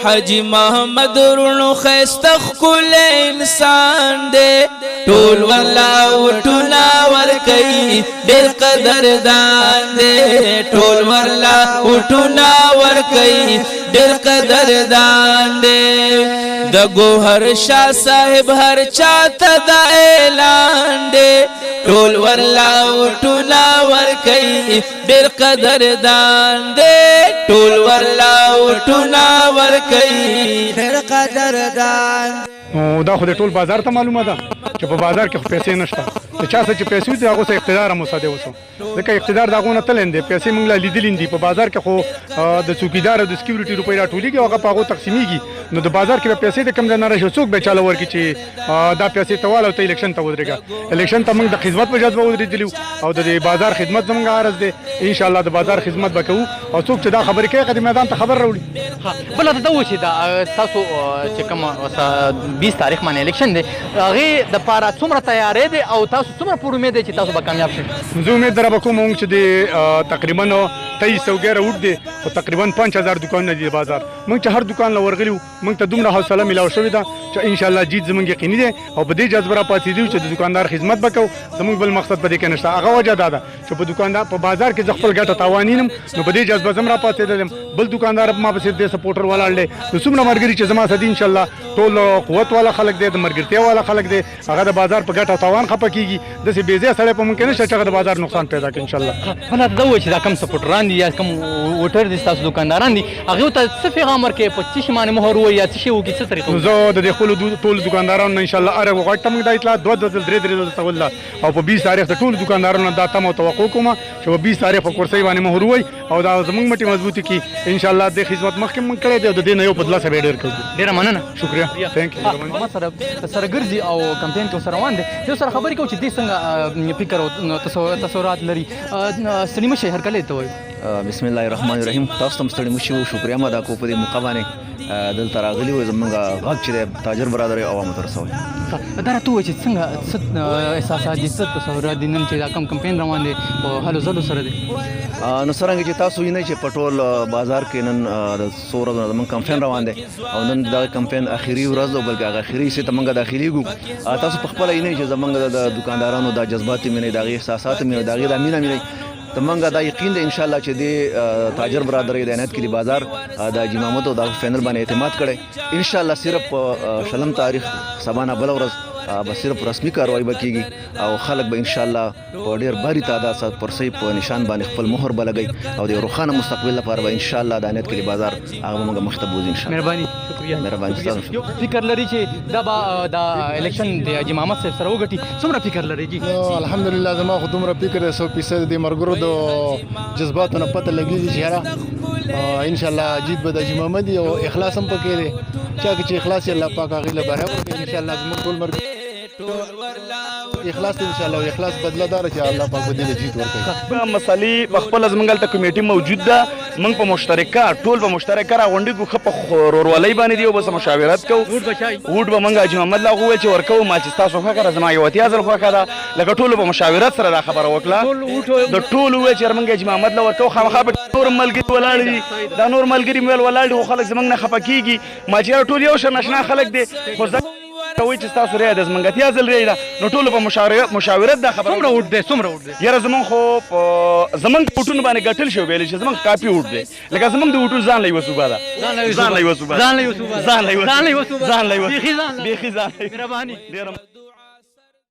حاجی محمد رونو خیستخ کل انسان دے ټول ورلا وټونا ورکی ډیر قدردان دے ټول ورلا وټونا ورکی ډیر قدردان دے د گوهر شاه صاحب هر چاته دا اعلان دے ټول ورلا وټونا ورکی ډیر قدردان دے ټول ورلا وټونا ورکی ډیر قدردان. دا خو د ټول بازار ته معلومه ده چې په بازار کې خو پیسې نشته د چا څه چې پیسې وي د هغو څه اقتدار هم وساده وسو ځکه اقتدار د هغو نه تللی دی پیسې موږ لا لیدلې دي په بازار کې خو د څوکیدار او د سکیورټي روپۍ راټولېږي او هغه په هغو تقسیمېږي نو د بازار کې به پیسې د کوم ځای نه راشي څوک به چاله ورکړي چې دا پیسې ته واله او ته الیکشن ته ودرېږه الیکشن ته موږ د خدمت په جذبه ودرېدلي او د بازار خدمت زموږ عرض دی انشاءالله د بازار خدمت به کوو او څوک چې دا خبرې کوي هغه د میدان ته خبر راوړي. بله دا و چې دا تاسو چې کوم 20 تاریخ باندې الیکشن دی هغې دپاره څومره تیاری دی او تاسو څومره پور امید دی چې تاسو به کامیاب شئ؟ زه امید دره به کوم موږ چې د تقریبا 23 سوګیره وډ دی او تقریبا 5000 دکانونه دي د بازار موږ چې هر دکان له ورغلي وو موږ ته دومره حوصله میلاو شوې ده چې انشاءالله جیت زموږ یقیني دی او په دې جذبه راپاڅېدو چې د دکاندار خدمت به کوو زموږ بل مقصد په دې کې نشته هغه وجه دا ده چې په دکاندار په بازار کې زه خپل ګټه تاوان وینم نو په دې جذبه زه هم راپاڅېدلم بل دکاندار ما پسې دې سپورټر ولاړ دی نو څومره ملګري چې زما سره دي انشاءالله ټول قوت والا خلک دی د ملګرتیا والا خلک دی هغه د بازار په ګټه تاوان خفه کېږي داسې بې ځایه سړی په ممکن نشته چې هغه د بازار نقصان پیدا کړي انشاءالله. بله دا ووایي چې دا کوم سپورټران دي یا کوم ووټر دي ستاسو دکانداران دي هغوی ته څه پیغام ورکوي په څه شي باندې مهر ووایي یا څه شی وکړي څه طریقه زه د دې خپلو ټولو دکاندارانو نه انشاءالله هر یو غږ ته موږ دا اطلاع 2 ځل 3 ځله ته وله او په 20 تاریخ د ټولو دکاندارانو دا تمه او توقع کوم چې په 20 تاریخ په کورسۍ باندې مهر ووایي او دا زموږ مټې مضبوطې کړي انشاءالله د خدمت مخکې موږ کړی دی او د دې نه یو په 2 ډېر کوو. ډېره مننه شکریه ثانک یو. ما سره ګرځي او کمپین کې ورسره روان دی دې سره خبرې کوو چې دې څنګه فکر او تصورات لري ستړي مه شئ هرکلی ته وایو. بسم الله الرحمن الرحیم تاسو ته هم ستړي مه شئ شکریه مه ادا کوو په دې موقع باندې دلته راغلي وو زموږ غږ چې دی تاجر برادرۍ عوامو ته رسوئ. دا راته ووایه چې څنګه څه احساسات دي څه تصورات دي نن چې دا کوم کمپین روان دی په هلو ځلو سره دی نو څرنګه چې تاسو وینئ چې په ټول بازار کې نن د څو ورځو نه زموږ کمپین روان دی او نن دغه کمپین اخري ورځ ده بلکې هغه اخري حصې ته موږ داخلېږو تاسو په خپله وینئ چې زموږ د دکاندارانو دا جذبات مینئ د هغې احساسات مینئ د هغې دا مینه مینئ ته موږ دا یقین دی انشاءالله چې د تاجر برادرۍ د عنایت کلي بازار د حاجي محمد او د هغه فینل باندې اعتماد کړی انشاءالله صرف شلم تاریخ سبا نه بله ورځ به صرف رسمي کاروایي به کېږي او خلک به انشاءالله په ډېر باري تعداد سره پرسۍ په نشان باندې خپل مهر به لګوي او د یو روښانه مستقبل لپاره به انشاءالله د عنایت کلي بازار هغه به موږ مخې ته بوځي انشاءالله. مهرباني شکریه. مهرباني ستاسو. یو فکر لري چې دا به دا الیکشن د حاجي محمد صاحب سره وګټي څومره فکر لري جي؟ الحمدلله زما خو دومره فکر دی 100% د ملګرو د جذباتو نه پته لګېږي چې یاره انشاءالله جیت به د حاجي محمد او اخلاص هم پکې دی چا کې چې اخلاص یې الله پاک هغې له بری ورکړي انشاءالله زموږ ټول ملګري اخلاص انشاءالله او اخلاص بدله دار چې الله پاک به دې جیت ورکړي. مسالې په خپل زموږ هلته کمیټي موجود ده موږ په مشترکه ټول په مشترکه راغونډېږو ښه په ورورولۍ باندې دي او بس مشاورت کوو ووټ به موږ حاجي محمد له هغه وویل چې ورکوو ما چې ستاسو خوښه ده زما یو اتیا ځل خوښه ده لکه ټولو په مشاورت سره دا خبره وکړه د ټولو وویل چې موږ حاجي محمد له ورکوو خامخا به نور ملګري ولاړ دي دا نور ملګري مې ولاړ دي خو خلک زموږ نه خفه کېږي ما چې یاره ټول یو شان اشنا خلک دي خو کوي چې ستاسو رایه د زموږ اتیا ځل رایه ده نو ټولو په مشاورت دا خبره څومره ووټ دی څومره ووټ دی؟ یاره زموږ خو په زموږ ووټونو باندې ګټل شوی ویلې چې زموږ کافي ووټ دی لکه زموږ د ووټو ځان له یوه صوبه ده ځان له یوه صوبه ځان له یوه صوبه ځان له یوه صوبه بیخي ځان له یوه مهرباني.